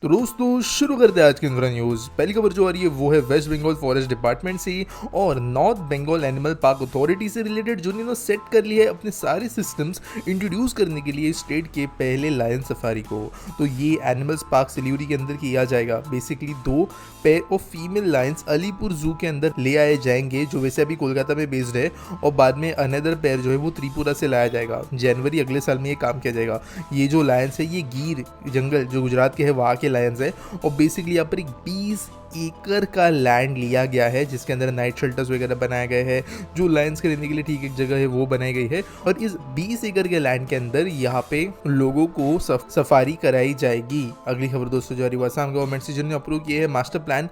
तो दोस्तों शुरू करते हैं आज की इंद्रा न्यूज। पहली खबर जो आ रही है वो है वेस्ट बंगाल फॉरेस्ट डिपार्टमेंट से और north Bengal animal park authority से रिलेटेड, जो इन्होंने सेट कर लिया है अपने सारे सिस्टम्स इंट्रोड्यूस करने के लिए स्टेट के पहले लायन सफारी को। तो ये एनिमल्स पार्क सिलीगुड़ी के अंदर किया जाएगा। Basically 2 pair of female Lions Alipur जू के अंदर ले आए जाएंगे, जो वैसे अभी कोलकाता में बेस्ड है, और बाद में अनदर पेयर जो है वो त्रिपुरा से लाया जाएगा। जनवरी अगले साल में ये काम किया जाएगा। ये जो लायंस है ये गिर जंगल जो गुजरात के है वहाँ के लायंस है, और बेसिकली यहाँ पर एक 20 एकड़ का लैंड लिया गया है, जिसके अंदर नाइट शेल्टर्स वगैरह बनाए गए हैं, जो लायंस के रहने के लिए ठीक एक जगह है वो बनाई गई है। और इस 20 एकड़ के लैंड के अंदर यहाँ पे लोगों को सफारी कराई जाएगी। अगली खबर दोस्तों जो आ रही है असम गवर्नमेंट से, जिन्होंने अप्रूव किए है मास्टर प्लान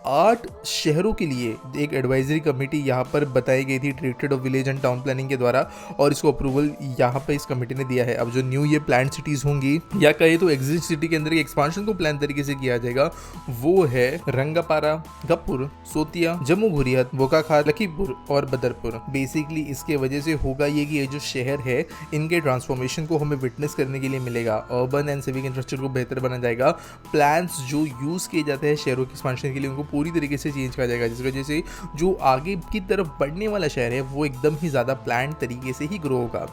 8 शहरों के लिए। एक एडवाइजरी कमेटी यहाँ पर बताई गई थी directorate of village and town planning के द्वारा, और इसको अप्रूवल यहाँ पे इस कमेटी ने दिया है। अब जो न्यू ये प्लान सिटीज होंगी या कहे तो एग्जिस्ट सिटी के अंदर एक्सपांशन को प्लान तरीके से किया जाएगा, वो है रंगापारा, गपुर, सोतिया, जम्मू घुरियत, बोकाखार, लखीमपुर और बदरपुर। बेसिकली इसके वजह से होगा ये कि ये जो शहर है इनके ट्रांसफॉर्मेशन को हमें विटनेस करने के लिए मिलेगा। अर्बन एंड सिविक इंफ्रास्ट्रक्चर को बेहतर बना जाएगा। प्लान्स जो यूज किए जाते हैं शहरों के एक्सपांशन के लिए उनको पूरी तरीके से चेंज किया जाएगा, जिस वजह से जो आगे की तरफ बढ़ने वाला शहर है वो एकदम ही ज्यादा प्लान तरीके से ही ग्रो होगा।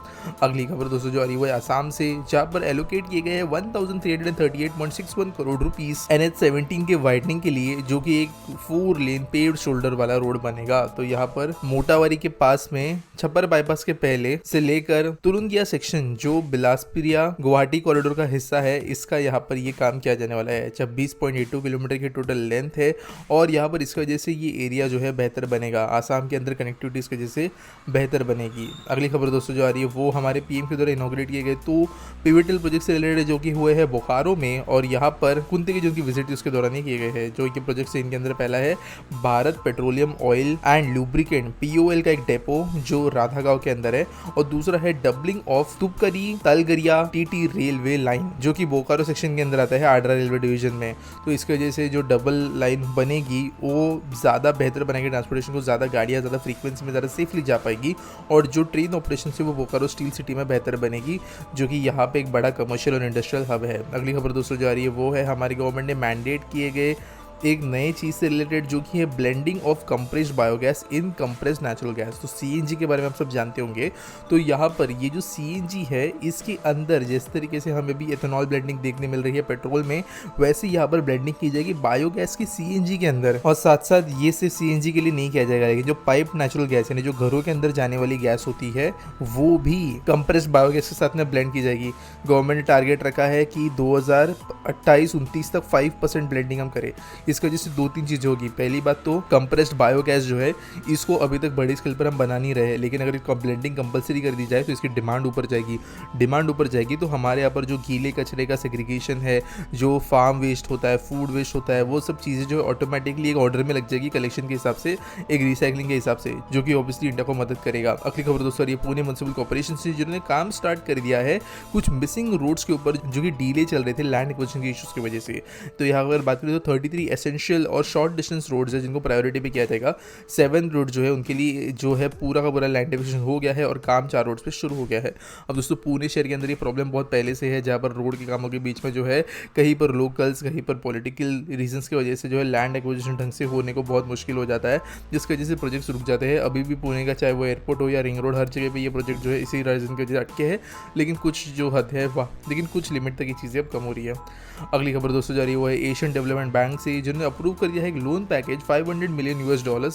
अगली खबर दोस्तों जो आ रही है वो है आसाम से, जहां पर एलोकेट किए गए हैं 1338.61 करोड़ रुपीस NH17 के वाइडनिंग के लिए, जो कि एक 4 लेन पेव्ड शोल्डर वाला रोड बनेगा। तो यहाँ पर मोटावारी के पास में छप्पर बाईपास के पहले से लेकर तुरुंगिया सेक्शन जो बिलासपुरिया गुवाहाटी कॉरिडोर का हिस्सा है, इसका यहाँ पर ये काम किया जाने वाला है। 26.82 किलोमीटर की टोटल लेंथ है, और यहाँ पर इसकी वजह से ये एरिया जो है बेहतर बनेगा। आसाम के अंदर कनेक्टिविटी इसकी वजह से बेहतर बनेगी। अगली खबर दोस्तों जो आ रही है वो हमारे पीएम के द्वारा इनॉग्रेट किए गए 2 पिवटल प्रोजेक्ट से रिलेटेड, जो कि हुए हैं बोकारो में, और यहाँ पर कुंते की जो उनकी विजिट उसके दौरान ही किए गए हैं। जो इनके प्रोजेक्ट से इनके अंदर पहला है Bharat petroleum oil and lubricant POL का एक डेपो जो राधागांव के अंदर है, और दूसरा है doubling of Tupkari Talgaria TT railway line, जो कि बोकारो सेक्शन के अंदर आता है आडरा रेलवे डिवीजन में। तो इसकी वजह से जो डबल लाइन बनेगी वो ज़्यादा बेहतर बनाएगी ट्रांसपोर्टेशन को, ज़्यादा गाड़ियाँ ज़्यादा फ्रीक्वेंसी में ज़्यादा सेफली जा पाएगी, और जो ट्रेन ऑपरेशन से वो बोकारो स्टील सिटी में बेहतर बनेगी, जो कि यहाँ पे एक बड़ा कमर्शियल और इंडस्ट्रियल हब है। अगली खबर दोस्तों जो आ रही है वो है हमारी गवर्नमेंट ने मैंडेट किए गए एक नई चीज़ से रिलेटेड, जो कि है blending of compressed biogas in compressed natural gas. तो CNG के बारे में आप सब जानते होंगे। तो यहाँ पर ये जो CNG है इसके अंदर जिस तरीके से हमें भी एथेनॉल ब्लेंडिंग देखने मिल रही है पेट्रोल में, वैसे यहाँ पर ब्लेंडिंग की जाएगी बायोगैस की CNG के अंदर। और साथ साथ ये सिर्फ CNG के लिए नहीं किया जाएगा, लेकिन जो पाइप नेचुरल गैस यानी जो घरों के अंदर जाने वाली गैस होती है वो भी कंप्रेस्ड बायोगैस के साथ में ब्लेंड की जाएगी। गवर्नमेंट ने टारगेट रखा है कि 2028-29 तक 5% ब्लेंडिंग हम करें। इसकी वजह से 2-3 चीज़ें होगी। पहली बात तो कंप्रेस्ड बायोगैस जो है इसको अभी तक बड़ी स्केल पर हम बना नहीं रहे, लेकिन अगर इसको ब्लेंडिंग कंपलसरी कर दी जाए तो इसकी डिमांड ऊपर जाएगी। डिमांड ऊपर जाएगी तो हमारे यहाँ पर जो गीले कचरे का सेग्रीगेशन है, जो फार्म वेस्ट होता है, फूड वेस्ट होता है, वो सब चीज़ें जो है ऑटोमेटिकली एक ऑर्डर में लग जाएगी कलेक्शन के हिसाब से, एक रिसाइकलिंग के हिसाब से, जो कि ऑब्वियसली इंडिया को मदद करेगा। अगली खबर दोस्तों ये पुणे म्युनिसिपल कॉर्पोरेशन से, जिन्होंने काम स्टार्ट कर दिया है कुछ मिसिंग रोड्स के ऊपर जो कि डीले चल रहे थे लैंड एक्विजिशन के इश्यूज की वजह से। तो यहाँ अगर बात करें तो 33 एसेंशियल और शॉर्ट डिस्टेंस रोड्स है जिनको प्रायोरिटी पे किया जाएगा। 7 रोड जो है उनके लिए जो है पूरा का पूरा लैंड एक्विजिशन हो गया है और काम 4 रोड्स पे शुरू हो गया है। अब दोस्तों पुणे शहर के अंदर ये प्रॉब्लम बहुत पहले से है, जहाँ पर रोड के कामों के बीच में जो है कहीं पर लोकल्स कहीं पर पॉलिटिकल रीजंस की वजह से जो है लैंड एक्विजिशन ढंग से होने को बहुत मुश्किल हो जाता है, जिसकी वजह से प्रोजेक्ट्स रुक जाते हैं। अभी भी पुणे का चाहे वो एयरपोर्ट हो या रिंग रोड, हर जगह पर ये प्रोजेक्ट जो है इसी रीजन की वजह से अटके हैं, लेकिन कुछ जो हद है वाह, लेकिन कुछ लिमिट तक ये चीज़ें अब कम हो रही है। अगली खबर दोस्तों जा रही है वो है एशियन डेवलपमेंट बैंक से, जिन्होंने अप्रूव कर दिया है एक लोन पैकेज $500 मिलियन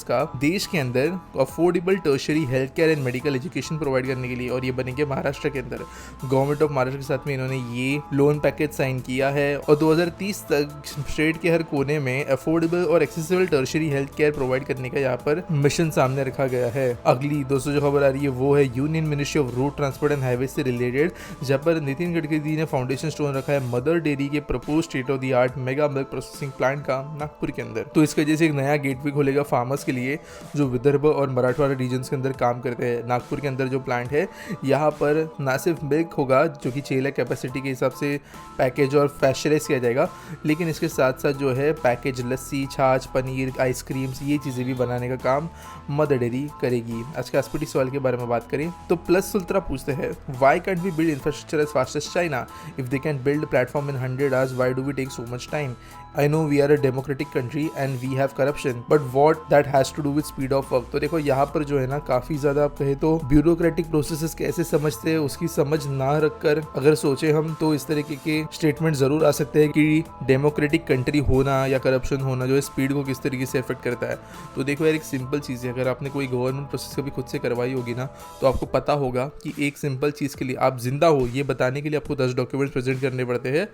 का देश के अंदर affordable tertiary health care and medical education provide करने के लिए, और ये बनेंगे महाराष्ट्र के अंदर। गवर्नमेंट ऑफ महाराष्ट्र के साथ में इन्होंने ये लोन पैकेज साइन किया है, और 2030 तक स्टेट के हर कोने में अफोर्डेबल और accessible tertiary health care provide करने का यहाँ पर मिशन सामने रखा गया है। अगली दोस्तों जो खबर आ रही है वो है union ministry of road transport and highway से रिलेटेड, जहाँ पर नितिन गडकरी ने फाउंडेशन स्टोन रखा है मदर डेयरी के propose state of the art mega milk processing plant का, नागपुर के अंदर। तो इसकी वजह से एक नया गेटवे खोलेगा फार्मर्स के लिए जो विदर्भ और मराठवाड़ा रीजन्स के अंदर काम करते हैं। नागपुर के अंदर जो प्लांट है यहाँ पर ना सिर्फ मिल्क होगा जो कि 6 लाख कैपेसिटी के हिसाब से पैकेज और पैस्चराइज किया जाएगा, लेकिन इसके साथ साथ जो है पैकेज लस्सी, छाछ, पनीर, आइसक्रीम्स ये चीज़ें भी बनाने का काम मदर डेयरी करेगी। आज के एसपीटी सवाल के बारे में बात करें तो प्लस सुल्त्रा पूछते हैं why can't we build infrastructure as fast as China if they can build platform in 100 hours why do we take so much time. I know we are a democratic country and we have corruption, but what that has to do with speed of work। तो देखो यहाँ पर जो है ना काफ़ी ज़्यादा आप कहे तो ब्यूरोक्रेटिक प्रोसेसेस कैसे समझते हैं उसकी समझ ना रखकर अगर सोचे हम तो इस तरीके के स्टेटमेंट ज़रूर आ सकते हैं कि डेमोक्रेटिक कंट्री होना या करप्शन होना जो है स्पीड को किस तरीके से अफेक्ट करता है। तो देखो यार एक सिंपल चीज़ है, अगर आपने कोई गवर्नमेंट प्रोसेस कभी खुद से करवाई होगी ना तो आपको पता होगा कि एक सिंपल चीज़ के लिए आप जिंदा हो ये बताने के लिए आपको 10 डॉक्यूमेंट्स प्रेजेंट करने पड़ते हैं।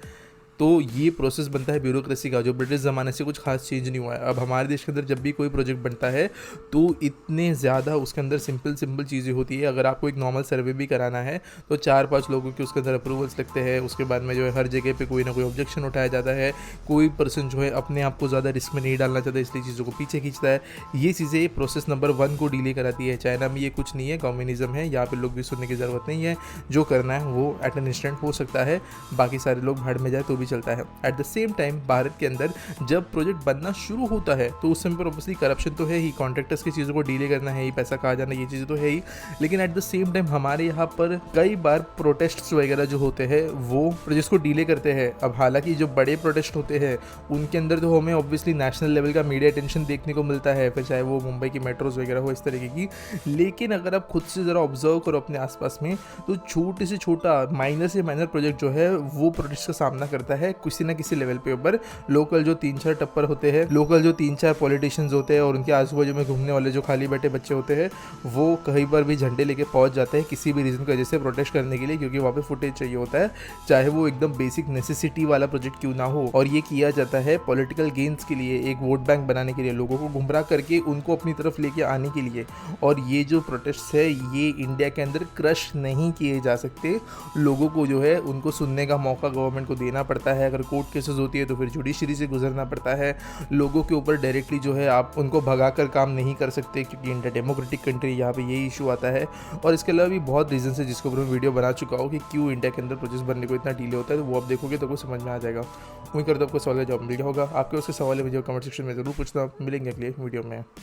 तो ये प्रोसेस बनता है ब्यूरोक्रेसी का जो ब्रिटिश ज़माने से कुछ खास चेंज नहीं हुआ है। अब हमारे देश के अंदर जब भी कोई प्रोजेक्ट बनता है तो इतने ज़्यादा उसके अंदर सिंपल चीज़ें होती है। अगर आपको एक नॉर्मल सर्वे भी कराना है तो 4-5 लोगों के उसके अंदर अप्रूवल्स लगते हैं। उसके बाद में जो है हर जगह पे कोई ना कोई ऑब्जेक्शन उठाया जाता है। कोई पर्सन जो है अपने आप को ज़्यादा रिस्क में नहीं डालना चाहता इसलिए चीज़ों को पीछे खींचता है। ये चीज़ें प्रोसेस नंबर 1 को डिले कराती है। चाइना में ये कुछ नहीं है, कम्युनिज्म है, यहाँ पर लोग भी सुनने की ज़रूरत नहीं है। जो करना है वो एट एन इंस्टेंट हो सकता है, बाकी सारे लोग भाड़ में जाए तो भी चलता है। At the same time Bharat के अंदर जब प्रोजेक्ट बनना शुरू होता है तो उस समय पर ऑब्वियसली करप्शन तो है ही, कॉन्ट्रैक्टर्स की चीज़ों को डिले करना है ही, पैसा कहा जाना ये चीज़ें तो है ही, लेकिन एट द सेम टाइम हमारे यहाँ पर कई बार प्रोटेस्ट्स वगैरह जो होते हैं वो प्रोजेक्ट्स को डिले करते हैं। अब हालांकि जो बड़े प्रोटेस्ट होते हैं उनके अंदर तो हमें ऑब्वियसली नेशनल लेवल का मीडिया अटेंशन देखने को मिलता है, फिर चाहे वो मुंबई की मेट्रोज वगैरह हो इस तरीके की। लेकिन अगर आप खुद से ज़रा ऑब्जर्व करो अपने आसपास में तो छोटे से छोटा माइनर से माइनर प्रोजेक्ट जो है वो प्रोटेस्ट का सामना करता है किसी ना किसी लेवल पे ऊपर। लोकल जो 3-4 टप्पर होते हैं, लोकल जो 3-4 पॉलिटिशियंस होते हैं और उनके आजू बाजू में घूमने वाले जो खाली बैठे बच्चे होते हैं वो कहीं पर भी झंडे लेके पहुंच जाते हैं किसी भी रीज़न की वजह से प्रोटेस्ट करने के लिए, क्योंकि वहाँ पे फुटेज चाहिए होता है, चाहे वो एकदम बेसिक नेसेसिटी वाला प्रोजेक्ट क्यों ना हो। और ये किया जाता है पॉलिटिकल गेन्स के लिए, एक वोट बैंक बनाने के लिए, लोगों को गुमराह करके उनको अपनी तरफ लेके आने के लिए। और ये जो प्रोटेस्ट है ये इंडिया के अंदर क्रश नहीं किए जा सकते। लोगों को जो है उनको सुनने का मौका गवर्नमेंट को देना पड़ता है। अगर कोर्ट केसेस होती है तो फिर जुडिशरी से गुजरना पड़ता है। लोगों के ऊपर डायरेक्टली जो है आप उनको भगा कर काम नहीं कर सकते क्योंकि इंडिया डेमोक्रेटिक कंट्री, यहाँ पे यही इशू आता है। और इसके अलावा भी बहुत रीजन है जिसके ऊपर मैं वीडियो बना चुका हूँ कि क्यों इंडिया के अंदर प्रोसेस बनने को इतना डिले होता है, तो वो आप देखोगे तो आपको समझ में आ जाएगा। उम्मीद करता हूँ आपको सवाल का जवाब मिल गया होगा। आपके उसके सवाल है मुझे कमेंट सेक्शन में जरूर पूछना। मिलेंगे अगले वीडियो में।